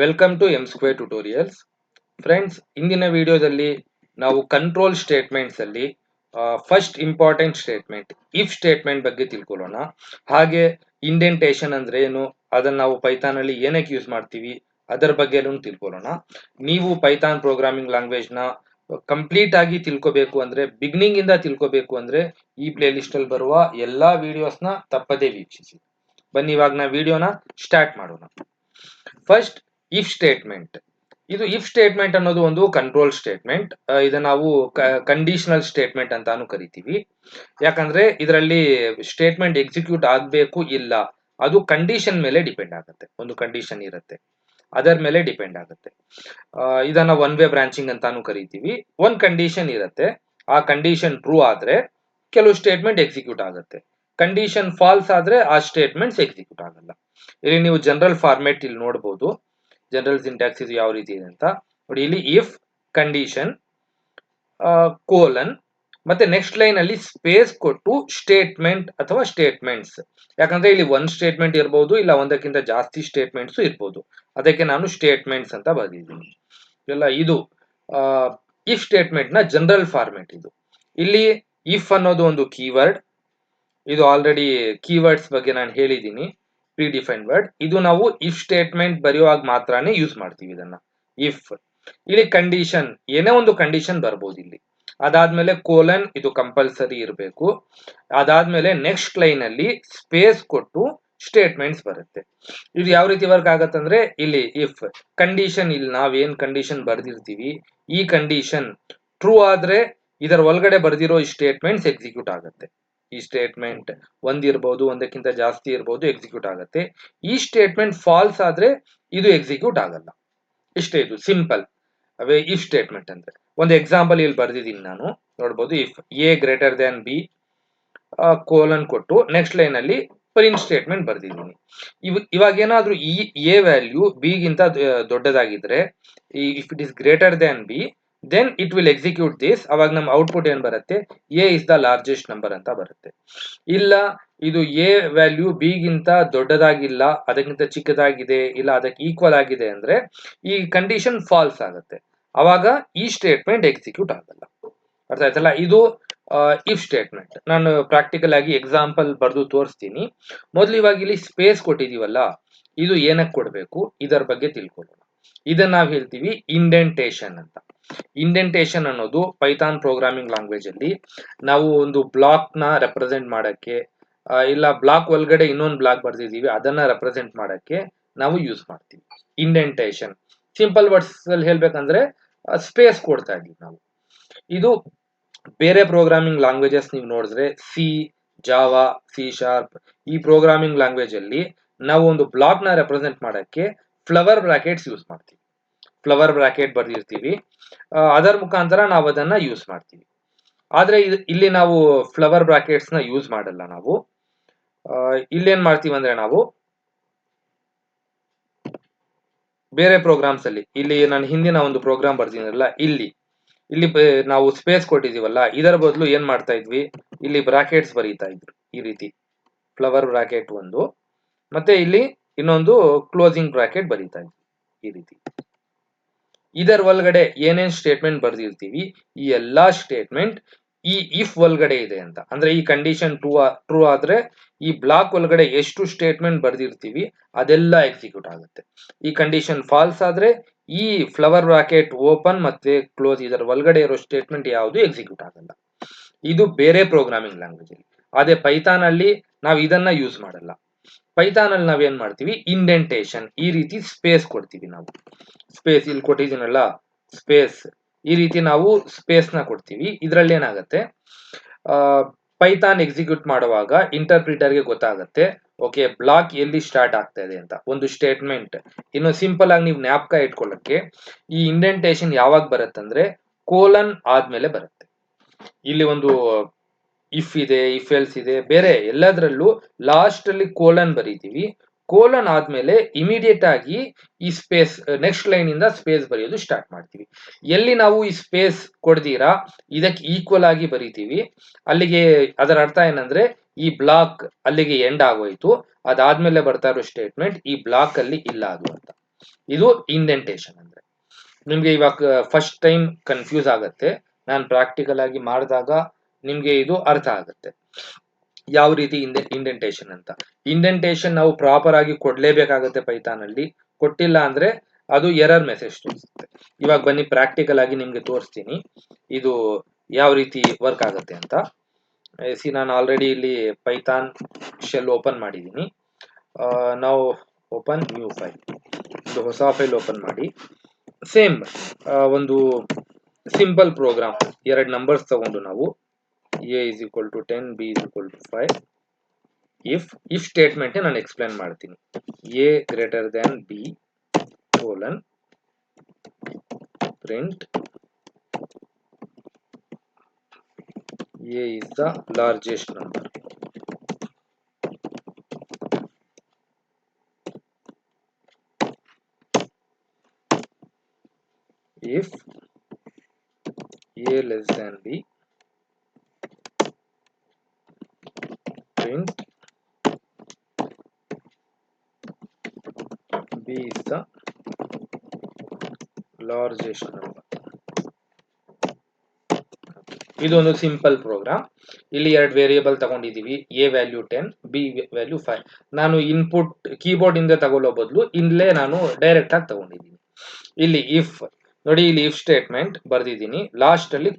Welcome to M square tutorials. Friends, ಇಂದಿನ ವಿಡಿಯೋದಲ್ಲಿ ನಾವು ಕಂಟ್ರೋಲ್ ಸ್ಟೇಟ್ಮೆಂಟ್ಸ್ ಅಲ್ಲಿ first important statement if statement ಬಗ್ಗೆ ತಿಳ್ಕೊಳ್ಳೋಣ. ಹಾಗೆ ಇಂಡೆಂಟೇಶನ್ ಅಂದ್ರೆ ಏನು, ಅದನ್ನ ನಾವು ಪೈಥಾನ್ ಅಲ್ಲಿ ಏನಕ್ಕೆ ಯೂಸ್ ಮಾಡ್ತೀವಿ ಅದರ ಬಗ್ಗೆ ತಿಳ್ಕೊಳ್ಳೋಣ. ನೀವು ಪೈಥಾನ್ ಪ್ರೋಗ್ರಾಮಿಂಗ್ ಲ್ಯಾಂಗ್ವೇಜ್ ನ ಕಂಪ್ಲೀಟ್ ಆಗಿ ತಿಳ್ಕೋಬೇಕು ಅಂದ್ರೆ, ಬಿಗಿನಿಂಗ್ ಇಂದ ತಿಳ್ಕೋಬೇಕು ಅಂದ್ರೆ ಈ ಪ್ಲೇ ಲಿಸ್ಟ್ ಅಲ್ಲಿ ಬರುವ ಎಲ್ಲಾ ವಿಡಿಯೋಸ್ ನ ತಪ್ಪದೇ ವೀಕ್ಷಿಸಿ. ಬನ್ನಿ ಇವಾಗ ನಾವು ವಿಡಿಯೋನ ಸ್ಟಾರ್ಟ್ ಮಾಡೋಣ. First, if statement. ಇದು ಇಫ್ ಸ್ಟೇಟ್ಮೆಂಟ್ ಅನ್ನೋದು ಒಂದು ಕಂಟ್ರೋಲ್ ಸ್ಟೇಟ್ಮೆಂಟ್. ಇದನ್ನ ನಾವು ಕಂಡೀಷನಲ್ ಸ್ಟೇಟ್ಮೆಂಟ್ ಅಂತಾನು ಕರಿತೀವಿ. ಯಾಕಂದ್ರೆ ಇದರಲ್ಲಿ ಸ್ಟೇಟ್ಮೆಂಟ್ ಎಕ್ಸಿಕ್ಯೂಟ್ ಆಗ್ಬೇಕು ಇಲ್ಲ, ಅದು ಕಂಡೀಷನ್ ಮೇಲೆ ಡಿಪೆಂಡ್ ಆಗುತ್ತೆ. ಒಂದು ಕಂಡೀಷನ್ ಇರುತ್ತೆ, ಅದರ ಮೇಲೆ ಡಿಪೆಂಡ್ ಆಗುತ್ತೆ. ಇದನ್ನ ಒನ್ ವೇ ಬ್ರಾಂಚಿಂಗ್ ಅಂತಾನು ಕರಿತೀವಿ. ಒಂದ್ ಕಂಡೀಷನ್ ಇರುತ್ತೆ, ಆ ಕಂಡೀಷನ್ ಟ್ರೂ ಆದ್ರೆ ಕೆಲವು ಸ್ಟೇಟ್ಮೆಂಟ್ ಎಕ್ಸಿಕ್ಯೂಟ್ ಆಗುತ್ತೆ. ಕಂಡೀಷನ್ ಫಾಲ್ಸ್ ಆದ್ರೆ ಆ ಸ್ಟೇಟ್ಮೆಂಟ್ಸ್ ಎಕ್ಸಿಕ್ಯೂಟ್ ಆಗಲ್ಲ. ಇಲ್ಲಿ ನೀವು ಜನರಲ್ ಫಾರ್ಮೆಟ್ ಇಲ್ಲಿ ನೋಡಬಹುದು. ಜನರಲ್ ಸಿಂಟ್ಯಾಕ್ಸ್ ಇದು ಯಾವ ರೀತಿ ಇದೆ ಅಂತ ನೋಡಿ. ಇಲ್ಲಿ ಇಫ್ ಕಂಡೀಷನ್ ಕೋಲನ್ ಮತ್ತೆ ನೆಕ್ಸ್ಟ್ ಲೈನ್ ಅಲ್ಲಿ ಸ್ಪೇಸ್ ಕೊಟ್ಟು ಸ್ಟೇಟ್ಮೆಂಟ್ ಅಥವಾ ಸ್ಟೇಟ್ಮೆಂಟ್ಸ್. ಯಾಕಂದ್ರೆ ಇಲ್ಲಿ ಒಂದ್ ಸ್ಟೇಟ್ಮೆಂಟ್ ಇರಬಹುದು, ಇಲ್ಲ ಒಂದಕ್ಕಿಂತ ಜಾಸ್ತಿ ಸ್ಟೇಟ್ಮೆಂಟ್ಸ್ ಇರಬಹುದು. ಅದಕ್ಕೆ ನಾನು ಸ್ಟೇಟ್ಮೆಂಟ್ಸ್ ಅಂತ ಬರೆದಿದ್ದೀನಿ. ಎಲ್ಲ ಇದು ಇಫ್ ಸ್ಟೇಟ್ಮೆಂಟ್ ನ ಜನರಲ್ ಫಾರ್ಮೆಟ್ ಇದು. ಇಲ್ಲಿ ಇಫ್ ಅನ್ನೋದು ಒಂದು ಕೀವರ್ಡ್. ಇದು ಆಲ್ರೆಡಿ ಕೀವರ್ಡ್ಸ್ ಬಗ್ಗೆ ನಾನು ಹೇಳಿದ್ದೀನಿ, ಪ್ರೀ ಡಿಫೈನ್ಡ್ ವರ್ಡ್. ಇದು ನಾವು ಇಫ್ ಸ್ಟೇಟ್ಮೆಂಟ್ ಬರೆಯುವಾಗ ಮಾತ್ರನೇ ಯೂಸ್ ಮಾಡ್ತೀವಿ ಇದನ್ನ. ಇಫ್ ಇಲ್ಲಿ ಕಂಡೀಷನ್, ಏನೇ ಒಂದು ಕಂಡೀಷನ್ ಬರ್ಬೋದು ಇಲ್ಲಿ. ಅದಾದ್ಮೇಲೆ ಕೋಲನ್, ಇದು ಕಂಪಲ್ಸರಿ ಇರಬೇಕು. ಅದಾದ್ಮೇಲೆ ನೆಕ್ಸ್ಟ್ ಲೈನ್ ಅಲ್ಲಿ ಸ್ಪೇಸ್ ಕೊಟ್ಟು ಸ್ಟೇಟ್ಮೆಂಟ್ಸ್ ಬರುತ್ತೆ. ಇದು ಯಾವ ರೀತಿ ವರ್ಕ್ ಆಗತ್ತಂದ್ರೆ, ಇಲ್ಲಿ ಇಫ್ ಕಂಡೀಷನ್, ಇಲ್ಲಿ ನಾವೇನ್ ಕಂಡೀಷನ್ ಬರ್ದಿರ್ತೀವಿ, ಈ ಕಂಡೀಷನ್ ಟ್ರೂ ಆದ್ರೆ ಇದರ ಒಳಗಡೆ ಬರ್ದಿರೋ ಈ ಸ್ಟೇಟ್ಮೆಂಟ್ಸ್ ಎಕ್ಸಿಕ್ಯೂಟ್ ಆಗುತ್ತೆ. ಈ ಸ್ಟೇಟ್ಮೆಂಟ್ ಒಂದಿರಬಹುದು, ಒಂದಕ್ಕಿಂತ ಜಾಸ್ತಿ ಇರಬಹುದು, ಎಕ್ಸಿಕ್ಯೂಟ್ ಆಗುತ್ತೆ. ಈ ಸ್ಟೇಟ್ಮೆಂಟ್ ಫಾಲ್ಸ್ ಆದ್ರೆ ಇದು ಎಕ್ಸಿಕ್ಯೂಟ್ ಆಗಲ್ಲ. ಇಷ್ಟೇ, ಇದು ಸಿಂಪಲ್ ಅವೇ ಇಫ್ ಸ್ಟೇಟ್ಮೆಂಟ್ ಅಂದ್ರೆ. ಒಂದು ಎಕ್ಸಾಂಪಲ್ ಇಲ್ಲಿ ಬರ್ದಿದ್ದೀನಿ ನಾನು, ನೋಡಬಹುದು. If A greater than B colon ಕೊಟ್ಟು ನೆಕ್ಸ್ಟ್ ಲೈನ್ ಅಲ್ಲಿ ಪ್ರಿಂಟ್ ಸ್ಟೇಟ್ಮೆಂಟ್ ಬರ್ದಿದ್ದೀನಿ. ಇವಾಗ ಏನಾದ್ರೂ ಈ ಎ ವ್ಯಾಲ್ಯೂ ಬಿ ಗಿಂತ ದೊಡ್ಡದಾಗಿದ್ರೆ, if it is greater than B, then it will execute this. ಅವಾಗ ನಮ್ಮ ಔಟ್ಪುಟ್ ಏನ್ ಬರುತ್ತೆ, A is the largest number ಅಂತ ಬರುತ್ತೆ. ಇಲ್ಲ ಇದು ಎ ವ್ಯಾಲ್ಯೂ ಬಿ ಗಿಂತ ದೊಡ್ಡದಾಗಿಲ್ಲ, ಅದಕ್ಕಿಂತ ಚಿಕ್ಕದಾಗಿದೆ, ಇಲ್ಲ ಅದಕ್ಕೆ ಈಕ್ವಲ್ ಆಗಿದೆ ಅಂದ್ರೆ ಈ ಕಂಡೀಷನ್ ಫಾಲ್ಸ್ ಆಗುತ್ತೆ. ಅವಾಗ ಈ ಸ್ಟೇಟ್ಮೆಂಟ್ ಎಕ್ಸಿಕ್ಯೂಟ್ ಆಗಲ್ಲ. ಅರ್ಥ ಆಯ್ತಲ್ಲ? ಇದು ಇಫ್ ಸ್ಟೇಟ್ಮೆಂಟ್. ನಾನು ಪ್ರಾಕ್ಟಿಕಲ್ ಆಗಿ ಎಕ್ಸಾಂಪಲ್ ಬರೆದು ತೋರಿಸ್ತೀನಿ. ಮೊದಲು ಇವಾಗ ಇಲ್ಲಿ ಸ್ಪೇಸ್ ಕೊಟ್ಟಿದೀವಲ್ಲ, ಇದು ಏನಕ್ಕೆ ಕೊಡಬೇಕು ಇದರ ಬಗ್ಗೆ ತಿಳ್ಕೊಳ್ಳೋಣ. ಇದನ್ನ ನಾವು ಹೇಳ್ತೀವಿ ಇಂಡೆಂಟೇಶನ್ ಅಂತ. ಇಂಡೆಂಟೇಶನ್ ಅನ್ನೋದು ಪೈಥಾನ್ ಪ್ರೋಗ್ರಾಮಿಂಗ್ ಲ್ಯಾಂಗ್ವೇಜ್ ಅಲ್ಲಿ ನಾವು ಒಂದು ಬ್ಲಾಕ್ ನ ರೆಪ್ರೆಸೆಂಟ್ ಮಾಡಕ್ಕೆ, ಇಲ್ಲ ಬ್ಲಾಕ್ ಒಳಗಡೆ ಇನ್ನೊಂದು ಬ್ಲಾಕ್ ಬರ್ದಿದೀವಿ ಅದನ್ನ ರೆಪ್ರೆಸೆಂಟ್ ಮಾಡಕ್ಕೆ ನಾವು ಯೂಸ್ ಮಾಡ್ತೀವಿ ಇಂಡೆಂಟೇಶನ್. ಸಿಂಪಲ್ ವರ್ಡ್ಸ್ ಅಲ್ಲಿ ಹೇಳ್ಬೇಕಂದ್ರೆ ಸ್ಪೇಸ್ ಕೊಡ್ತಾ ಇದೀವಿ ನಾವು. ಇದು ಬೇರೆ ಪ್ರೋಗ್ರಾಮಿಂಗ್ ಲ್ಯಾಂಗ್ವೇಜಸ್ ನೀವು ನೋಡಿದ್ರೆ, ಸಿ, ಜಾವಾ, ಸಿ ಶಾರ್ಪ್, ಈ ಪ್ರೋಗ್ರಾಮಿಂಗ್ ಲ್ಯಾಂಗ್ವೇಜ್ ಅಲ್ಲಿ ನಾವು ಒಂದು ಬ್ಲಾಕ್ ನ ರೆಪ್ರೆಸೆಂಟ್ ಮಾಡಕ್ಕೆ ಫ್ಲವರ್ ಬ್ರಾಕೆಟ್ಸ್ ಯೂಸ್ ಮಾಡ್ತೀವಿ. ಫ್ಲವರ್ ಬ್ರಾಕೆಟ್ ಬರ್ದಿರ್ತೀವಿ, ಅದರ ಮುಖಾಂತರ ನಾವು ಅದನ್ನ ಯೂಸ್ ಮಾಡ್ತೀವಿ. ಆದ್ರೆ ಇಲ್ಲಿ ನಾವು ಫ್ಲವರ್ ಬ್ರಾಕೆಟ್ಸ್ ನ ಯೂಸ್ ಮಾಡಲ್ಲ. ನಾವು ಇಲ್ಲೇನ್ ಮಾಡ್ತೀವಿ ಅಂದ್ರೆ, ನಾವು ಬೇರೆ ಪ್ರೋಗ್ರಾಮ್ಸ್ ಅಲ್ಲಿ, ಇಲ್ಲಿ ನಾನು ಹಿಂದಿನ ಒಂದು ಪ್ರೋಗ್ರಾಮ್ ಬರ್ತೀನಲ್ಲ, ಇಲ್ಲಿ ನಾವು ಸ್ಪೇಸ್ ಕೊಟ್ಟಿದೀವಲ್ಲ, ಇದರ ಬದಲು ಏನ್ ಮಾಡ್ತಾ ಇದ್ವಿ, ಇಲ್ಲಿ ಬ್ರಾಕೆಟ್ಸ್ ಬರೀತಾ ಇದ್ರು. ಈ ರೀತಿ ಫ್ಲವರ್ ಬ್ರಾಕೆಟ್ ಒಂದು, ಮತ್ತೆ ಇಲ್ಲಿ ಇನ್ನೊಂದು ಕ್ಲೋಸಿಂಗ್ ಬ್ರಾಕೆಟ್ ಬರೀತಾ ಇದ್ವಿ ಈ ರೀತಿ. ಇದರ ಒಳಗಡೆ ಏನೇನ್ ಸ್ಟೇಟ್ಮೆಂಟ್ ಬರ್ದಿರ್ತೀವಿ, ಈ ಎಲ್ಲಾ ಸ್ಟೇಟ್ಮೆಂಟ್ ಈ ಇಫ್ ಒಳಗಡೆ ಇದೆ ಅಂತ. ಅಂದ್ರೆ ಈ ಕಂಡೀಷನ್ ಟ್ರೂ ಆದ್ರೆ ಈ ಬ್ಲಾಕ್ ಒಳಗಡೆ ಎಷ್ಟು ಸ್ಟೇಟ್ಮೆಂಟ್ ಬರ್ದಿರ್ತೀವಿ ಅದೆಲ್ಲ ಎಕ್ಸಿಕ್ಯೂಟ್ ಆಗುತ್ತೆ. ಈ ಕಂಡೀಷನ್ ಫಾಲ್ಸ್ ಆದ್ರೆ ಈ ಫ್ಲವರ್ ಬ್ರಾಕೆಟ್ ಓಪನ್ ಮತ್ತೆ ಕ್ಲೋಸ್, ಇದರ ಒಳಗಡೆ ಇರೋ ಸ್ಟೇಟ್ಮೆಂಟ್ ಯಾವುದು ಎಕ್ಸಿಕ್ಯೂಟ್ ಆಗಲ್ಲ. ಇದು ಬೇರೆ ಪ್ರೋಗ್ರಾಮಿಂಗ್ ಲ್ಯಾಂಗ್ವೇಜ್ ಅಲ್ಲಿ. ಅದೇ ಪೈಥಾನ್ ಅಲ್ಲಿ ನಾವು ಇದನ್ನ ಯೂಸ್ ಮಾಡಲ್ಲ. ಪೈಥಾನ್ ಅಲ್ಲಿ ನಾವೇನ್ ಮಾಡ್ತೀವಿ, ಇಂಡೆಂಟೇಶನ್, ಈ ರೀತಿ ಸ್ಪೇಸ್ ಕೊಡ್ತೀವಿ ನಾವು. ಸ್ಪೇಸ್ ಇಲ್ಲಿ ಕೊಟ್ಟಿದ್ದೀನಲ್ಲ, ಸ್ಪೇಸ್, ಈ ರೀತಿ ನಾವು ಸ್ಪೇಸ್ ನ ಕೊಡ್ತೀವಿ. ಇದ್ರಲ್ಲಿ ಏನಾಗುತ್ತೆ, ಪೈಥಾನ್ ಎಕ್ಸಿಕ್ಯೂಟ್ ಮಾಡುವಾಗ ಇಂಟರ್ಪ್ರಿಟರ್ಗೆ ಗೊತ್ತಾಗುತ್ತೆ, ಓಕೆ ಬ್ಲಾಕ್ ಎಲ್ಲಿ ಸ್ಟಾರ್ಟ್ ಆಗ್ತಾ ಇದೆ ಅಂತ. ಒಂದು ಸ್ಟೇಟ್ಮೆಂಟ್ ಇನ್ನು ಸಿಂಪಲ್ ಆಗಿ ನೀವು ಜ್ಞಾಪಕ ಇಟ್ಕೊಳ್ಳಕ್ಕೆ, ಈ ಇಂಡೆಂಟೇಶನ್ ಯಾವಾಗ ಬರುತ್ತಂದ್ರೆ ಕೋಲನ್ ಆದ್ಮೇಲೆ ಬರುತ್ತೆ. ಇಲ್ಲಿ ಒಂದು ಇಫ್ ಇದೆ, ಇಫ್ ಎಲ್ಸ್ ಇದೆ, ಬೇರೆ ಎಲ್ಲದರಲ್ಲೂ ಲಾಸ್ಟ್ ಅಲ್ಲಿ ಕೋಲನ್ ಬರೀತೀವಿ. ಕೋಲನ್ ಆದ್ಮೇಲೆ ಇಮಿಡಿಯೇಟ್ ಆಗಿ ಈ ಸ್ಪೇಸ್, ನೆಕ್ಸ್ಟ್ ಲೈನ್ ಇಂದ ಸ್ಪೇಸ್ ಬರೆಯೋದು ಸ್ಟಾರ್ಟ್ ಮಾಡ್ತೀವಿ. ಎಲ್ಲಿ ನಾವು ಈ ಸ್ಪೇಸ್ ಕೊಡ್ದೀರಾ ಇದಕ್ಕೆ ಈಕ್ವಲ್ ಆಗಿ ಬರೀತೀವಿ, ಅಲ್ಲಿಗೆ ಅದರ ಅರ್ಥ ಏನಂದ್ರೆ ಈ ಬ್ಲಾಕ್ ಅಲ್ಲಿಗೆ ಎಂಡ್ ಆಗೋಯ್ತು. ಅದಾದ್ಮೇಲೆ ಬರ್ತಾ ಇರೋ ಸ್ಟೇಟ್ಮೆಂಟ್ ಈ ಬ್ಲಾಕ್ ಅಲ್ಲಿ ಇಲ್ಲ ಅದು ಅಂತ. ಇದು ಇಂಡೆಂಟೇಶನ್ ಅಂದ್ರೆ. ನಿಮ್ಗೆ ಇವಾಗ ಫಸ್ಟ್ ಟೈಮ್ ಕನ್ಫ್ಯೂಸ್ ಆಗತ್ತೆ, ನಾನು ಪ್ರಾಕ್ಟಿಕಲ್ ಆಗಿ ಮಾಡಿದಾಗ ನಿಮ್ಗೆ ಇದು ಅರ್ಥ ಆಗುತ್ತೆ ಯಾವ ರೀತಿ ಇಂಡೆಂಟೇಶನ್ ಅಂತ. ಇಂಡೆಂಟೇಶನ್ ನಾವು ಪ್ರಾಪರ್ ಆಗಿ ಕೊಡ್ಲೇಬೇಕಾಗತ್ತೆ ಪೈಥಾನ್ ಅಲ್ಲಿ, ಕೊಟ್ಟಿಲ್ಲ ಅಂದ್ರೆ ಅದು ಎರರ್ ಮೆಸೇಜ್ ತೋರಿಸುತ್ತೆ. ಇವಾಗ ಬನ್ನಿ ಪ್ರಾಕ್ಟಿಕಲ್ ಆಗಿ ನಿಮ್ಗೆ ತೋರಿಸ್ತೀನಿ ಇದು ಯಾವ ರೀತಿ ವರ್ಕ್ ಆಗುತ್ತೆ ಅಂತ. ನಾನು ಆಲ್ರೆಡಿ ಇಲ್ಲಿ ಪೈಥಾನ್ ಶೆಲ್ ಓಪನ್ ಮಾಡಿದ್ದೀನಿ. ನಾವು ಓಪನ್ ನ್ಯೂ ಫೈಲ್, ಒಂದು ಹೊಸ ಫೈಲ್ ಓಪನ್ ಮಾಡಿ, ಸೇಮ್ ಒಂದು ಸಿಂಪಲ್ ಪ್ರೋಗ್ರಾಮ್, ಎರಡು ನಂಬರ್ಸ್ ತಗೊಂಡು ನಾವು a is equal to 10, b is equal to 5. if statement ನಾನು ಎಕ್ಸ್ಪ್ಲೇನ್ ಮಾಡ್ತೀನಿ. a greater than b colon print a is the largest number. If a less than b, print b is the largest number. ಇದೊಂದು simple program. ಇಲ್ಲಿ ಎರಡು variable ತಗೊಂಡಿದೀವಿ, a value 10, b value 5. ನಾನು input keyboard ಇಂದ ತಗೊಳ್ಳೋ ಬದಲು ಇಲ್ಲೇ ನಾನು ಡೈರೆಕ್ಟ್ ಆಗಿ ತಗೊಂಡಿದ್ದೀನಿ. ಇಲ್ಲಿ ಇಫ್ ನೋಡಿ, ಇಲ್ಲಿ ಇಫ್ ಸ್ಟೇಟ್ಮೆಂಟ್ ಬರ್ದಿದ್ದೀನಿ, ಲಾಸ್ಟ್ ಅಲ್ಲಿ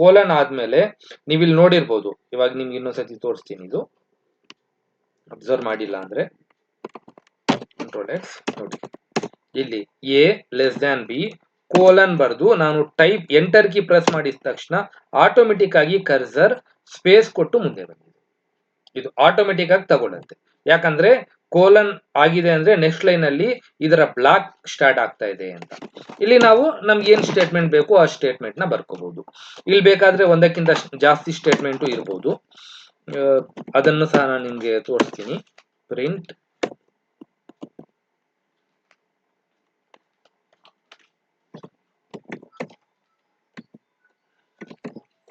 ಕೋಲನ್ ಆದ್ಮೇಲೆ ನೀವು ಇಲ್ಲಿ ನೋಡಿರ್ಬೋದು. ಇವಾಗ ನಿಮ್ಗೆ ಇನ್ನೊಂದ್ಸತಿ ತೋರಿಸ್ತೀನಿ, ಇದು ಅಬ್ಸರ್ವ್ ಮಾಡಿಲ್ಲ ಅಂದ್ರೆ ಕಂಟ್ರೋಲ್ ಎಕ್ಸ್ ನೋಡಿ, ಇಲ್ಲಿ a less than b colon ಬರ್ದು ನಾನು ಟೈಪ್ ಎಂಟರ್ ಕೀ ಪ್ರೆಸ್ ಮಾಡಿದ ತಕ್ಷಣ ಆಟೋಮೆಟಿಕ್ ಆಗಿ ಕರ್ಸರ್ ಸ್ಪೇಸ್ ಕೊಟ್ಟು ಮುಂದೆ ಬಂದಿದೆ. ಇದು ಆಟೋಮೆಟಿಕ್ ಆಗಿ ತಗೊಳುತ್ತೆ, ಯಾಕಂದ್ರೆ ಕೋಲನ್ ಆಗಿದೆ ಅಂದ್ರೆ ನೆಕ್ಸ್ಟ್ ಲೈನ್ ಅಲ್ಲಿ ಇದರ ಬ್ಲಾಕ್ ಸ್ಟಾರ್ಟ್ ಆಗ್ತಾ ಇದೆ ಅಂತ. ಇಲ್ಲಿ ನಾವು ನಮ್ಗೆ ಏನ್ ಸ್ಟೇಟ್ಮೆಂಟ್ ಬೇಕು ಆ ಸ್ಟೇಟ್ಮೆಂಟ್ ನ ಬರ್ಕೋಬಹುದು. ಇಲ್ಲಿ ಬೇಕಾದ್ರೆ ಒಂದಕ್ಕಿಂತ ಜಾಸ್ತಿ ಸ್ಟೇಟ್ಮೆಂಟ್ ಇರಬಹುದು, ಅದನ್ನು ಸಹ ನಾನು ನಿಮ್ಗೆ ತೋರಿಸ್ತೀನಿ. Print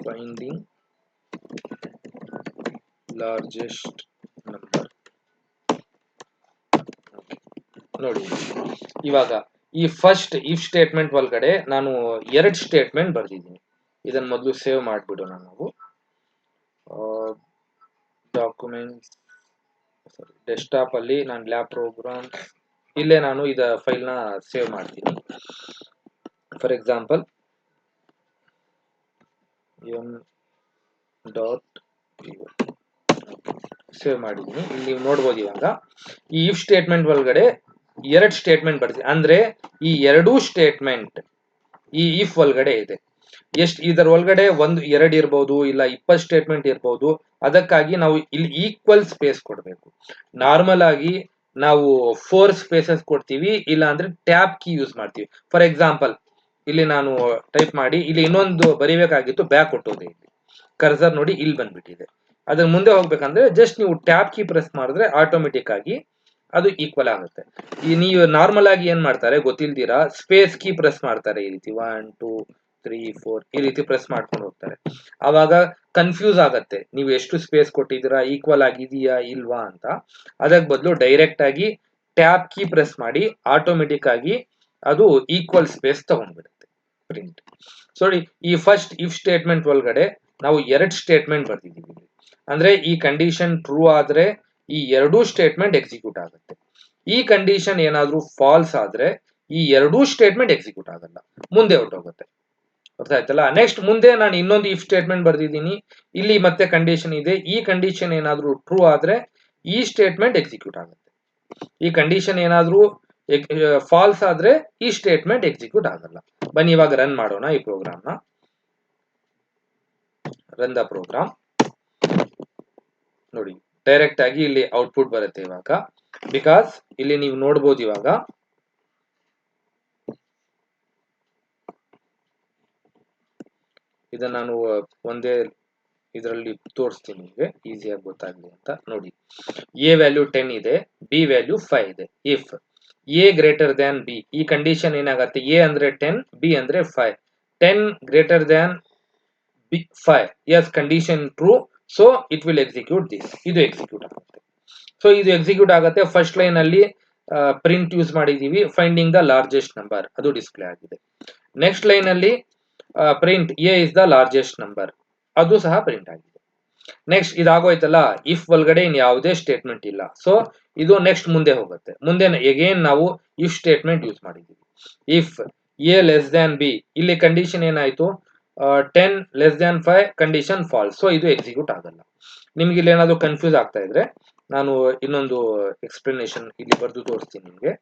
finding largest number. ನೋಡಿ, ಇವಾಗ ಈ ಫಸ್ಟ್ ಇಫ್ ಸ್ಟೇಟ್ಮೆಂಟ್ ಒಳಗಡೆ ನಾನು ಎರಡು ಸ್ಟೇಟ್ಮೆಂಟ್ ಬರ್ದಿದ್ದೀನಿ. ಇದನ್ನ ಮೊದಲು ಸೇವ್ ಮಾಡಿಬಿಡೋಣ ನಾವು. ಡಾಕ್ಯುಮೆಂಟ್ಸ್ ಡೆಸ್ಕ್ಟಾಪ್ ಅಲ್ಲಿ ನಾನು ಲ್ಯಾಬ್ ಪ್ರೋಗ್ರಾಮ್ ಇಲ್ಲೇ ನಾನು ಇದ ಫೈಲ್ ನ ಸೇವ್ ಮಾಡ್ತೀನಿ. ಫಾರ್ ಎಕ್ಸಾಂಪಲ್ ಸೇವ್ ಮಾಡಿದ್ದೀನಿ. ಇಲ್ಲಿ ನೀವು ನೋಡ್ಬೋದು, ಇವಾಗ ಈ ಇಫ್ ಸ್ಟೇಟ್ಮೆಂಟ್ ಒಳಗಡೆ ಎರಡು ಸ್ಟೇಟ್ಮೆಂಟ್ ಬರ್ತೀವಿ, ಅಂದ್ರೆ ಈ ಎರಡೂ ಸ್ಟೇಟ್ಮೆಂಟ್ ಈ ಇಫ್ ಒಳಗಡೆ ಇದೆ. ಇದರ ಒಳಗಡೆ ಎರಡು ಇರ್ಬೋದು, ಇಲ್ಲ 20 ಸ್ಟೇಟ್ಮೆಂಟ್ ಇರ್ಬೋದು. ಅದಕ್ಕಾಗಿ ನಾವು ಇಲ್ಲಿ ಈಕ್ವಲ್ ಸ್ಪೇಸ್ ಕೊಡಬೇಕು. ನಾರ್ಮಲ್ ಆಗಿ ನಾವು 4 ಸ್ಪೇಸಸ್ ಕೊಡ್ತೀವಿ, ಇಲ್ಲ ಅಂದ್ರೆ ಟ್ಯಾಬ್ ಕೀ ಯೂಸ್ ಮಾಡ್ತೀವಿ. ಫಾರ್ ಎಕ್ಸಾಂಪಲ್ ಇಲ್ಲಿ ನಾನು ಟೈಪ್ ಮಾಡಿ ಇಲ್ಲಿ ಇನ್ನೊಂದು ಬರಿಬೇಕಾಗಿತ್ತು, ಬ್ಯಾಕ್ ಕೊಟ್ಟೋದೆ. ಇಲ್ಲಿ ಕರ್ಸರ್ ನೋಡಿ ಇಲ್ಲಿ ಬಂದ್ಬಿಟ್ಟಿದೆ. ಅದ್ರ ಮುಂದೆ ಹೋಗ್ಬೇಕಂದ್ರೆ ಜಸ್ಟ್ ನೀವು ಟ್ಯಾಬ್ ಕೀ ಪ್ರೆಸ್ ಮಾಡಿದ್ರೆ ಆಟೋಮೆಟಿಕ್ ಆಗಿ ಅದು ಈಕ್ವಲ್ ಆಗುತ್ತೆ. ಈ ನೀವು ನಾರ್ಮಲ್ ಆಗಿ ಏನ್ ಮಾಡ್ತಾರೆ ಗೊತ್ತಿಲ್ದಿರಾ, ಸ್ಪೇಸ್ ಕೀ ಪ್ರೆಸ್ ಮಾಡ್ತಾರೆ. ಈ ರೀತಿ 1 2 3 4 ಈ ರೀತಿ ಪ್ರೆಸ್ ಮಾಡ್ಕೊಂಡು ಹೋಗ್ತಾರೆ. ಆವಾಗ ಕನ್ಫ್ಯೂಸ್ ಆಗತ್ತೆ, ನೀವು ಎಷ್ಟು ಸ್ಪೇಸ್ ಕೊಟ್ಟಿದ್ದೀರಾ, ಈಕ್ವಲ್ ಆಗಿದೆಯಾ ಇಲ್ವಾ ಅಂತ. ಅದಕ್ಕೆ ಬದಲು ಡೈರೆಕ್ಟ್ ಆಗಿ ಟ್ಯಾಬ್ ಕೀ ಪ್ರೆಸ್ ಮಾಡಿ ಆಟೋಮೆಟಿಕ್ ಆಗಿ ಅದು ಈಕ್ವಲ್ ಸ್ಪೇಸ್ ತಗೊಂಡ್ಬಿಡುತ್ತೆ ಪ್ರಿಂಟ್. ನೋಡಿ, ಈ ಫಸ್ಟ್ ಇಫ್ ಸ್ಟೇಟ್ಮೆಂಟ್ ಒಳಗಡೆ ನಾವು ಎರಡು ಸ್ಟೇಟ್ಮೆಂಟ್ ಬರ್ತಿದ್ದೀವಿ. ಅಂದ್ರೆ ಈ ಕಂಡೀಷನ್ ಟ್ರೂ ಆದ್ರೆ ಈ ಎರಡೂ ಸ್ಟೇಟ್ಮೆಂಟ್ ಎಕ್ಸಿಕ್ಯೂಟ್ ಆಗುತ್ತೆ. ಈ ಕಂಡೀಷನ್ ಏನಾದ್ರೂ ಫಾಲ್ಸ್ ಆದ್ರೆ ಈ ಎರಡೂ ಸ್ಟೇಟ್ಮೆಂಟ್ ಎಕ್ಸಿಕ್ಯೂಟ್ ಆಗಲ್ಲ, ಮುಂದೆ ಹೊರಟೋಗುತ್ತೆ. ಅರ್ಥ ಆಯ್ತಲ್ಲ? ನೆಕ್ಸ್ಟ್ ಮುಂದೆ ನಾನು ಇನ್ನೊಂದು ಇಫ್ ಸ್ಟೇಟ್ಮೆಂಟ್ ಬರ್ದಿದ್ದೀನಿ. ಇಲ್ಲಿ ಮತ್ತೆ ಕಂಡೀಷನ್ ಇದೆ. ಈ ಕಂಡೀಷನ್ ಏನಾದ್ರೂ ಟ್ರೂ ಆದ್ರೆ ಈ ಸ್ಟೇಟ್ಮೆಂಟ್ ಎಕ್ಸಿಕ್ಯೂಟ್ ಆಗುತ್ತೆ. ಈ ಕಂಡೀಷನ್ ಏನಾದ್ರೂ ಫಾಲ್ಸ್ ಆದ್ರೆ ಈ ಸ್ಟೇಟ್ಮೆಂಟ್ ಎಕ್ಸಿಕ್ಯೂಟ್ ಆಗಲ್ಲ. ಬನ್ನಿ ಇವಾಗ ರನ್ ಮಾಡೋಣ ಈ ಪ್ರೋಗ್ರಾಮ್ ನ. Run the program. ನೋಡಿ, ಡೈರೆಕ್ಟ್ ಆಗಿ ಇಲ್ಲಿ ಔಟ್ಪುಟ್ ಬರುತ್ತೆ ಇವಾಗ. ಬಿಕಾಸ್ ಇಲ್ಲಿ ನೀವು ನೋಡ್ಬೋದು, ಇವಾಗ ಇದನ್ನ ನಾನು ಒಂದೇ ಇದರಲ್ಲಿ ತೋರಿಸ್ತೀನಿ ನಿಮಗೆ ಈಸಿಯಾಗಿ ಗೊತ್ತಾಗ್ಲಿ ಅಂತ. ನೋಡಿ, ಎ ವ್ಯಾಲ್ಯೂ 10 ಇದೆ, ಬಿ ವ್ಯಾಲ್ಯೂ 5 ಇದೆ. If A greater than B, ಈ ಕಂಡೀಷನ್ ಏನಾಗುತ್ತೆ, ಎ ಅಂದ್ರೆ 10, ಬಿ ಅಂದ್ರೆ 5. 10 greater than B 5, yes condition true, so it will execute this. ಇದು ಎಕ್ಸಿಕ್ಯೂಟ್ ಆಗುತ್ತೆ. ಸೊ ಇದು ಎಕ್ಸಿಕ್ಯೂಟ್ ಆಗುತ್ತೆ. ಫಸ್ಟ್ ಲೈನ್ ಅಲ್ಲಿ ಪ್ರಿಂಟ್ ಯೂಸ್ ಮಾಡಿದೀವಿ, ಫೈಂಡಿಂಗ್ ದ ಲಾರ್ಜೆಸ್ಟ್ ನಂಬರ್ ಅದು ಡಿಸ್ಪ್ಲೇ ಆಗಿದೆ. ನೆಕ್ಸ್ಟ್ ಲೈನ್ ಅಲ್ಲಿ print A is the largest number ಅದು ಸಹ ಪ್ರಿಂಟ್ ಆಗಿದೆ. ನೆಕ್ಸ್ಟ್ ಇದಾಗೋಯ್ತಲ್ಲ, ಇಫ್ ಒಳಗಡೆ ಇನ್ ಯಾವುದೇ ಸ್ಟೇಟ್ಮೆಂಟ್ ಇಲ್ಲ, ಸೊ ಇದು ನೆಕ್ಸ್ಟ್ ಮುಂದೆ ಹೋಗುತ್ತೆ. ಮುಂದೆ ಎಗೇನ್ ನಾವು ಇಫ್ ಸ್ಟೇಟ್ಮೆಂಟ್ ಯೂಸ್ ಮಾಡಿದೀವಿ. If A less than B, ಇಲ್ಲಿ ಕಂಡೀಷನ್ ಏನಾಯ್ತು, 10 less than 5 condition falls, so ಇದು ಎಕ್ಸಿಕ್ಯೂಟ್ ಆಗಲ್ಲ. ನಿಮ್ಗೆ ಇಲ್ಲಿ ಏನಾದ್ರು ಕನ್ಫ್ಯೂಸ್ ಆಗ್ತಾ ಇದ್ರೆ ನಾನು ಇನ್ನೊಂದು ಎಕ್ಸ್ಪ್ಲನೇಷನ್ ಇಲ್ಲಿ ಬರೆದು ತೋರಿಸ್ತೀನಿ ನಿಮ್ಗೆ.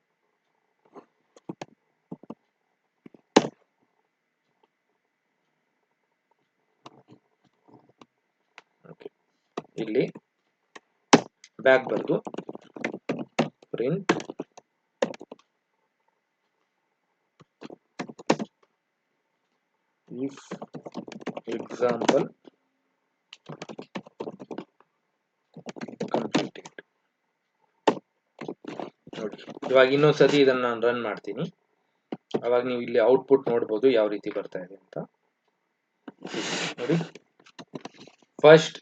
ಇಲ್ಲಿ ಬ್ಯಾಕ್ ಬರೆದು ಪ್ರಿಂಟ್ ಇಫ್ ಎಕ್ಸಾಂಪಲ್ ಕಂಪ್ಲೀಟೆಡ್. ನೋಡಿ, ಇವಾಗ ಇನ್ನೊಂದ್ಸತಿ ಇದನ್ನ ನಾನು ರನ್ ಮಾಡ್ತೀನಿ, ಅವಾಗ ನೀವು ಇಲ್ಲಿ ಔಟ್ಪುಟ್ ನೋಡ್ಬೋದು ಯಾವ ರೀತಿ ಬರ್ತಾ ಇದೆ ಅಂತ. ನೋಡಿ, first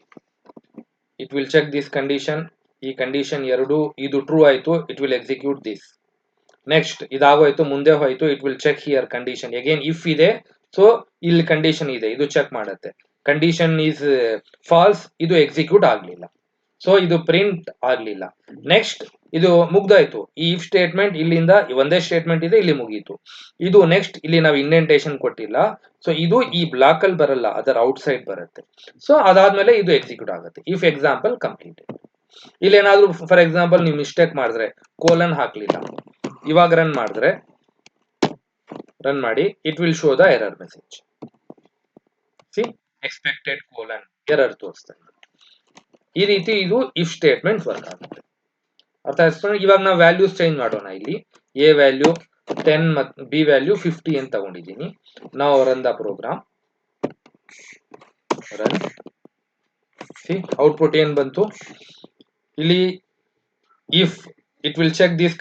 it will check this condition, ಈ ಕಂಡೀಷನ್ ಎರಡು ಇದು ಟ್ರೂ ಆಯ್ತು, it will execute this. Next ಇದಾಗೋಯ್ತು, ಮುಂದೆ ಹೋಯ್ತು, it will check here condition, again if ಇದೆ, ಸೊ ಇಲ್ಲಿ ಕಂಡೀಷನ್ ಇದೆ, ಇದು ಚೆಕ್ ಮಾಡುತ್ತೆ. ಕಂಡೀಷನ್ ಈಸ್ ಫಾಲ್ಸ್, ಇದು ಎಕ್ಸಿಕ್ಯೂಟ್ ಆಗ್ಲಿಲ್ಲ, ಸೊ ಇದು ಪ್ರಿಂಟ್ ಆಗ್ಲಿಲ್ಲ. ನೆಕ್ಸ್ಟ್ ಇದು ಮುಗ್ದಾಯ್ತು, ಈ ಇಫ್ ಸ್ಟೇಟ್ಮೆಂಟ್ ಇಲ್ಲಿಂದ ಒಂದೇ ಸ್ಟೇಟ್ಮೆಂಟ್ ಇದೆ, ಇಲ್ಲಿ ಮುಗೀತು. ಇದು ನೆಕ್ಸ್ಟ್ ಇಲ್ಲಿ ನಾವು ಇಂಡೆಂಟೇಶನ್ ಕೊಟ್ಟಿಲ್ಲ, ಸೊ ಇದು ಈ ಬ್ಲಾಕ್ ಅಲ್ಲಿ ಬರಲ್ಲ, ಅದರ ಔಟ್ ಸೈಡ್ ಬರುತ್ತೆ. ಸೊ ಅದಾದ್ಮೇಲೆ ಇದು ಎಕ್ಸಿಕ್ಯೂಟ್ ಆಗುತ್ತೆ. If example completed. ಇಲ್ಲಿ ಏನಾದ್ರು ಫಾರ್ ಎಕ್ಸಾಂಪಲ್ ನೀವು ಮಿಸ್ಟೇಕ್ ಮಾಡಿದ್ರೆ, ಕೋಲನ್ ಹಾಕ್ಲಿಲ್ಲ, ಇವಾಗ ರನ್ ಮಾಡಿದ್ರೆ, ರನ್ ಮಾಡಿ, it will show the error message. See, expected colon error ತೋರಿಸ್ತದೆ. ಈ ರೀತಿ ಇದು ಇಫ್ ಸ್ಟೇಟ್ಮೆಂಟ್ ವರ್ಕ್ ಆಗುತ್ತೆ. ಅರ್ಥ ಆಯ್ತು? ಇವಾಗ ನಾವು ವ್ಯಾಲ್ಯೂಸ್ ಚೇಂಜ್ ಮಾಡೋಣ. ಇಲ್ಲಿ ಎ ವ್ಯಾಲ್ಯೂ 10 ಮತ್ತು ಬಿ ವ್ಯಾಲ್ಯೂ 50 ಅಂತ ತಗೊಂಡಿದ್ದೀನಿ. ನಾವು run the program, run. See, output ಏನ್ ಬಂತು ಇಲ್ಲಿ, if it will check this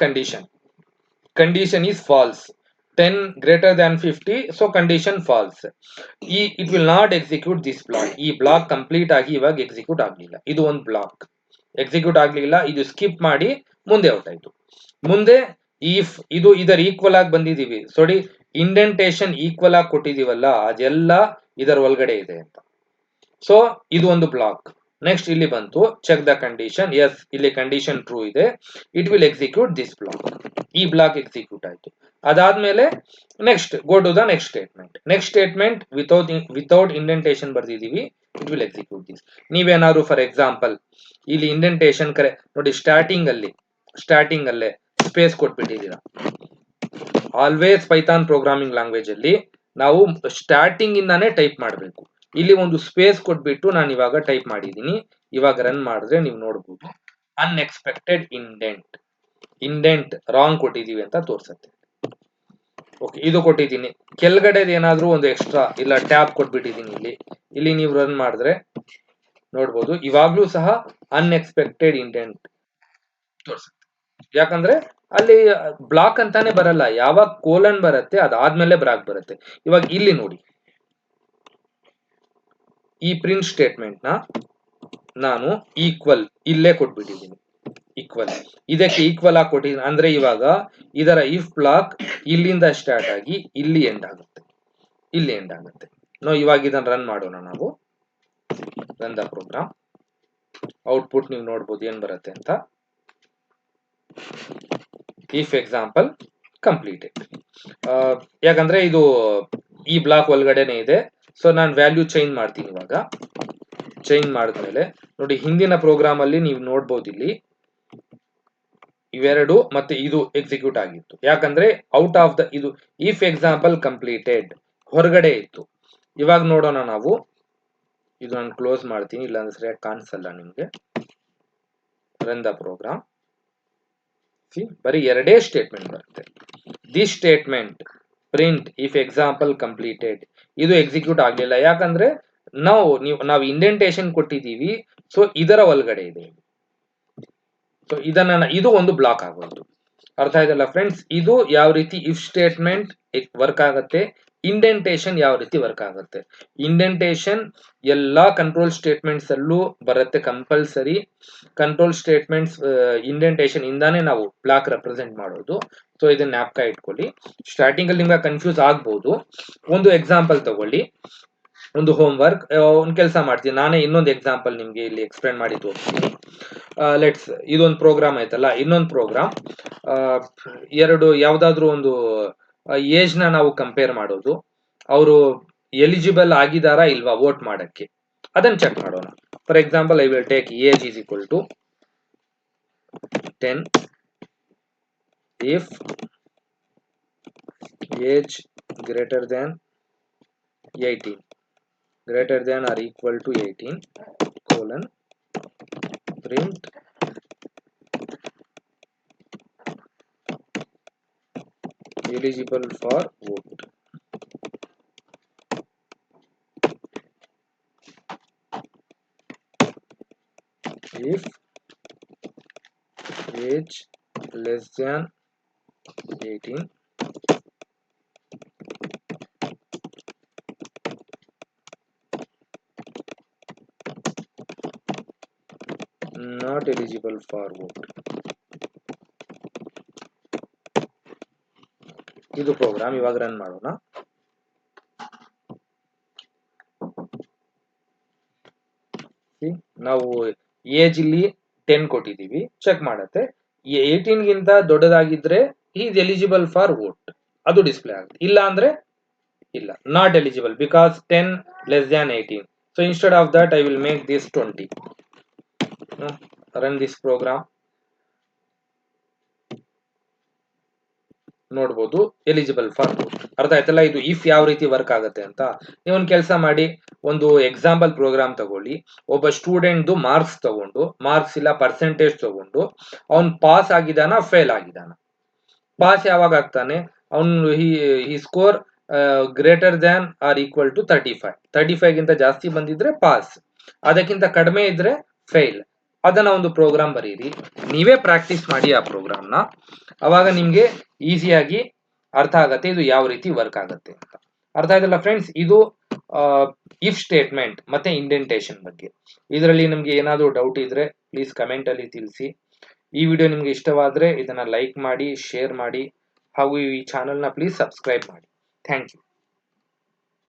condition is false, 10 greater than 50, so condition false. It will not execute this block. ಈ ಬ್ಲಾಕ್ ಕಂಪ್ಲೀಟ್ ಆಗಿ ಇವಾಗ ಎಕ್ಸಿಕ್ಯೂಟ್ ಆಗ್ಲಿಲ್ಲ, ಇದು ಒಂದು ಬ್ಲಾಕ್ ಎಕ್ಸಿಕ್ಯೂಟ್ ಆಗ್ಲಿಲ್ಲ, ಇದು ಸ್ಕಿಪ್ ಮಾಡಿ ಮುಂದೆ ಔಟ್ ಆಯ್ತು. ಮುಂದೆ ಇಫ್ ಇದು ಇದರ ಈಕ್ವಲ್ ಆಗಿ ಬಂದಿದೀವಿ, ನೋಡಿ ಇಂಡೆಂಟೇಶನ್ ಈಕ್ವಲ್ ಆಗಿ ಕೊಟ್ಟಿದೀವಲ್ಲ, ಅದೆಲ್ಲ ಇದರ ಒಳಗಡೆ ಇದೆ ಅಂತ, ಸೊ ಇದು ಒಂದು ಬ್ಲಾಕ್. ನೆಕ್ಸ್ಟ್ ಇಲ್ಲಿ ಬಂತು, ಚೆಕ್ ದ ಕಂಡೀಷನ್, ಎಸ್ ಇಲ್ಲಿ ಕಂಡೀಷನ್ ಟ್ರೂ ಇದೆ, it will execute this block. ಈ ಬ್ಲಾಕ್ ಎಕ್ಸಿಕ್ಯೂಟ್ ಆಯ್ತು. ಅದಾದ್ಮೇಲೆ next go to the next statement. Next statement without indentation ಬರ್ದಿದೀವಿ, ಇಟ್ ವಿಲ್ ಎಕ್ಸಿಕ್ಯೂಟ್ ದಿಸ್. ನೀವೇನಾದ್ರು ಫಾರ್ ಎಕ್ಸಾಂಪಲ್ ಇಲ್ಲಿ ಇಂಡೆಂಟೇಶನ್ ನೋಡಿ, ಸ್ಟಾರ್ಟಿಂಗ್ ಅಲ್ಲೇ ಸ್ಪೇಸ್ ಕೊಟ್ಬಿಟ್ಟಿದ್ದೀರಾ. ಆಲ್ವೇಸ್ ಪೈಥಾನ್ ಪ್ರೋಗ್ರಾಮಿಂಗ್ ಲ್ಯಾಂಗ್ವೇಜ್ ಅಲ್ಲಿ ನಾವು ಸ್ಟಾರ್ಟಿಂಗ್ ಇಂದಾನೇ ಟೈಪ್ ಮಾಡಬೇಕು. ಇಲ್ಲಿ ಒಂದು ಸ್ಪೇಸ್ ಕೊಟ್ಬಿಟ್ಟು ನಾನು ಇವಾಗ ಟೈಪ್ ಮಾಡಿದ್ದೀನಿ. ಇವಾಗ ರನ್ ಮಾಡಿದ್ರೆ ನೀವು ನೋಡ್ಬೋದು, ಅನ್ಎಕ್ಸ್ಪೆಕ್ಟೆಡ್ ಇಂಡೆಂಟ್ ರಾಂಗ್ ಕೊಟ್ಟಿದೀವಿ ಅಂತ ತೋರ್ಸತ್ತೆ. ಓಕೆ, ಇದು ಕೊಟ್ಟಿದ್ದೀನಿ. ಕೆಳಗಡೆ ಏನಾದ್ರೂ ಒಂದು ಎಕ್ಸ್ಟ್ರಾ ಇಲ್ಲ ಟ್ಯಾಬ್ ಕೊಟ್ಬಿಟ್ಟಿದ್ದೀನಿ. ಇಲ್ಲಿ ನೀವು ರನ್ ಮಾಡಿದ್ರೆ ನೋಡ್ಬೋದು, ಇವಾಗ್ಲೂ ಸಹ ಅನ್ಎಕ್ಸ್ಪೆಕ್ಟೆಡ್ ಇಂಡೆಂಟ್ ತೋರ್ಸುತ್ತೆ. ಯಾಕಂದ್ರೆ ಅಲ್ಲಿ ಬ್ಲಾಕ್ ಅಂತಾನೆ ಬರಲ್ಲ, ಯಾವಾಗ ಕೋಲನ್ ಬರುತ್ತೆ ಅದಾದ್ಮೇಲೆ ಬ್ಲಾಕ್ ಬರುತ್ತೆ. ಇವಾಗ ಇಲ್ಲಿ ನೋಡಿ, ಈ ಪ್ರಿಂಟ್ ಸ್ಟೇಟ್ಮೆಂಟ್ ನ ನಾನು ಈಕ್ವಲ್ ಇಲ್ಲೇ ಕೊಟ್ಬಿಟ್ಟಿದ್ದೀನಿ. ಈಕ್ವಲ್ ಇದಕ್ಕೆ ಈಕ್ವಲ್ ಆಗಿ ಕೊಟ್ಟಿದ್ದೀನಿ ಅಂದ್ರೆ ಇವಾಗ ಇದರ ಇಫ್ ಬ್ಲಾಕ್ ಇಲ್ಲಿಂದ ಸ್ಟಾರ್ಟ್ ಆಗಿ ಇಲ್ಲಿ ಎಂಡ್ ಆಗುತ್ತೆ. ಇವಾಗ ಇದನ್ನ ರನ್ ಮಾಡೋಣ ನಾವು. Run the program. ಔಟ್ಪುಟ್ ನೀವು ನೋಡ್ಬೋದು ಏನ್ ಬರುತ್ತೆ ಅಂತ. If example completed. ಯಾಕಂದ್ರೆ ಇದು ಈ ಬ್ಲಾಕ್ ಒಳಗಡೆನೆ ಇದೆ, ಸೊ ನಾನು ವ್ಯಾಲ್ಯೂ ಚೇಂಜ್ ಮಾಡ್ತೀನಿ. ಇವಾಗ ಚೇಂಜ್ ಮಾಡಿದ್ಮೇಲೆ ನೋಡಿ, ಹಿಂದಿನ ಪ್ರೋಗ್ರಾಮ್ ಅಲ್ಲಿ ನೀವು ನೋಡ್ಬೋದು, ಇಲ್ಲಿ ಇವೆರಡು ಮತ್ತೆ ಇದು ಎಕ್ಸಿಕ್ಯೂಟ್ ಆಗಿತ್ತು. ಯಾಕಂದ್ರೆ ಔಟ್ ಆಫ್ ದ ಇದು ಇಫ್ ಎಕ್ಸಾಂಪಲ್ ಕಂಪ್ಲೀಟೆಡ್ ಹೊರಗಡೆ ಇತ್ತು. ಇವಾಗ ನೋಡೋಣ ನಾವು, ಇದು ನಾನು ಕ್ಲೋಸ್ ಮಾಡ್ತೀನಿ, ಇಲ್ಲಾಂದ್ರೆ ಸರಿಯಾಗಿ ಕಾಣಿಸಲ್ಲ ನಿಮ್ಗೆ. Run the program. ಬರೀ ಎರಡೇ ಸ್ಟೇಟ್ಮೆಂಟ್ ಬರುತ್ತೆ. This statement print if example completed ಇದು ಎಕ್ಸಿಕ್ಯೂಟ್ ಆಗ್ಲಿಲ್ಲ, ಯಾಕಂದ್ರೆ ನಾವು ಇಂಡೆಂಟೇಶನ್ ಕೊಟ್ಟಿದ್ದೀವಿ, ಸೊ ಇದರ ಒಳಗಡೆ ಇದೆ. ಸೊ ಇದು ಒಂದು ಬ್ಲಾಕ್ ಆಗೋದು. ಅರ್ಥ ಆಯ್ತಲ್ಲ ಫ್ರೆಂಡ್ಸ್? ಇದು ಯಾವ ರೀತಿ ಇಫ್ ಸ್ಟೇಟ್ಮೆಂಟ್ ವರ್ಕ್ ಆಗುತ್ತೆ ಇಂಡೆಂಟೇಶನ್ ಯಾವ ರೀತಿ ವರ್ಕ್ ಆಗುತ್ತೆ. ಇಂಡೆಂಟೇಶನ್ ಎಲ್ಲಾ ಕಂಟ್ರೋಲ್ ಸ್ಟೇಟ್ಮೆಂಟ್ಸ್ ಅಲ್ಲೂ ಬರುತ್ತೆ ಕಂಪಲ್ಸರಿ. ಕಂಟ್ರೋಲ್ ಸ್ಟೇಟ್ಮೆಂಟ್ಸ್ ಇಂಡೆಂಟೇಶನ್ ಇಂದಾನೆ ನಾವು ಬ್ಲಾಕ್ ರೆಪ್ರೆಸೆಂಟ್ ಮಾಡೋದು. ಸೊ ಇದನ್ನ ಜ್ಞಾಪಕ ಇಟ್ಕೊಳ್ಳಿ. ಸ್ಟಾರ್ಟಿಂಗ್ ಅಲ್ಲಿ ನಿಮ್ಗೆ ಕನ್ಫ್ಯೂಸ್ ಆಗ್ಬಹುದು. ಒಂದು ಎಕ್ಸಾಂಪಲ್ ತಗೊಳ್ಳಿ, ಒಂದು ಹೋಮ್ ವರ್ಕ್. ಒಂದು ಕೆಲಸ ಮಾಡ್ತೀನಿ, ನಾನೇ ಇನ್ನೊಂದು ಎಕ್ಸಾಂಪಲ್ ನಿಮ್ಗೆ ಇಲ್ಲಿ ಎಕ್ಸ್ಪ್ಲೇನ್ ಮಾಡಿ ತೋರಿಸ್ತೀನಿ. ಲೆಟ್ಸ್ ಇದೊಂದು ಪ್ರೋಗ್ರಾಮ್ ಆಯ್ತಲ್ಲ, ಇನ್ನೊಂದು ಪ್ರೋಗ್ರಾಮ್ ಎರಡು ಯಾವ್ದಾದ್ರು ಒಂದು ಏಜ್ ನ ನಾವು ಕಂಪೇರ್ ಮಾಡೋದು. ಅವರು ಎಲಿಜಿಬಲ್ ಆಗಿದಾರಾ ಇಲ್ವಾ ವೋಟ್ ಮಾಡಕ್ಕೆ, ಅದನ್ನ ಚೆಕ್ ಮಾಡೋಣ. For example I will take age is equal to 10 if age greater than 18 greater than or equal to 18 colon print eligible for vote. If age less than 18 not eligible for vote. ಇದು program ಇವಾಗ run ಮಾಡೋಣ. ನಾವು age ಇಲ್ಲಿ 10 ಕೊಟ್ಟಿದೀವಿ, check ಮಾಡತ್ತೆ. 18 ಗಿಂತ ದೊಡ್ಡದಾಗಿದ್ರೆ is eligible for vote, ಅದು display ಆಗುತ್ತೆ. ಇಲ್ಲ ಅಂದ್ರೆ ಇಲ್ಲ, not eligible because 10 less than 18. So instead of that I will make this 20. Run this program. ನೋಡ್ಬೋದು ಎಲಿಜಿಬಲ್ ಫಾರ್ ವೋಟ್. ಅರ್ಥ ಆಯ್ತಲ್ಲ ಇದು ಇಫ್ ಯಾವ ರೀತಿ ವರ್ಕ್ ಆಗುತ್ತೆ ಅಂತ. ನೀವೊಂದು ಕೆಲಸ ಮಾಡಿ, ಒಂದು ಎಕ್ಸಾಂಪಲ್ ಪ್ರೋಗ್ರಾಮ್ ತಗೊಳ್ಳಿ. ಒಬ್ಬ ಸ್ಟೂಡೆಂಟ್ ಮಾರ್ಕ್ಸ್ ತಗೊಂಡು, ಮಾರ್ಕ್ಸ್ ಇಲ್ಲ ಪರ್ಸೆಂಟೇಜ್ ತಗೊಂಡು ಅವ್ನು ಪಾಸ್ ಆಗಿದಾನ ಫೇಲ್ ಆಗಿದಾನ. ಪಾಸ್ ಯಾವಾಗ ಆಗ್ತಾನೆ, ಅವನು ಈ score greater than or equal to 35 ಗಿಂತ ಜಾಸ್ತಿ ಬಂದಿದ್ರೆ ಪಾಸ್, ಅದಕ್ಕಿಂತ ಕಡಿಮೆ ಇದ್ರೆ ಫೇಲ್. ಅದನ್ನ ಒಂದು ಪ್ರೋಗ್ರಾಮ್ ಬರೀರಿ, ನೀವೇ ಪ್ರಾಕ್ಟೀಸ್ ಮಾಡಿ ಆ ಪ್ರೋಗ್ರಾಮ್ನ. ಅವಾಗ ನಿಮ್ಗೆ ಈಸಿಯಾಗಿ ಅರ್ಥ ಆಗತ್ತೆ ಇದು ಯಾವ ರೀತಿ ವರ್ಕ್ ಆಗತ್ತೆ ಅಂತ. ಅರ್ಥ ಆಯ್ತಲ್ಲ ಫ್ರೆಂಡ್ಸ್, ಇದು ಇಫ್ ಸ್ಟೇಟ್ಮೆಂಟ್ ಮತ್ತೆ ಇಂಡೆಂಟೇಶನ್ ಬಗ್ಗೆ. ಇದರಲ್ಲಿ ನಿಮ್ಗೆ ಏನಾದರೂ ಡೌಟ್ ಇದ್ರೆ ಪ್ಲೀಸ್ ಕಮೆಂಟ್ ಅಲ್ಲಿ ತಿಳಿಸಿ. ಈ ವಿಡಿಯೋ ನಿಮ್ಗೆ ಇಷ್ಟವಾದ್ರೆ ಇದನ್ನ ಲೈಕ್ ಮಾಡಿ, ಶೇರ್ ಮಾಡಿ, ಹಾಗೂ ಈ ಚಾನೆಲ್ನ ಪ್ಲೀಸ್ ಸಬ್ಸ್ಕ್ರೈಬ್ ಮಾಡಿ. Thank you.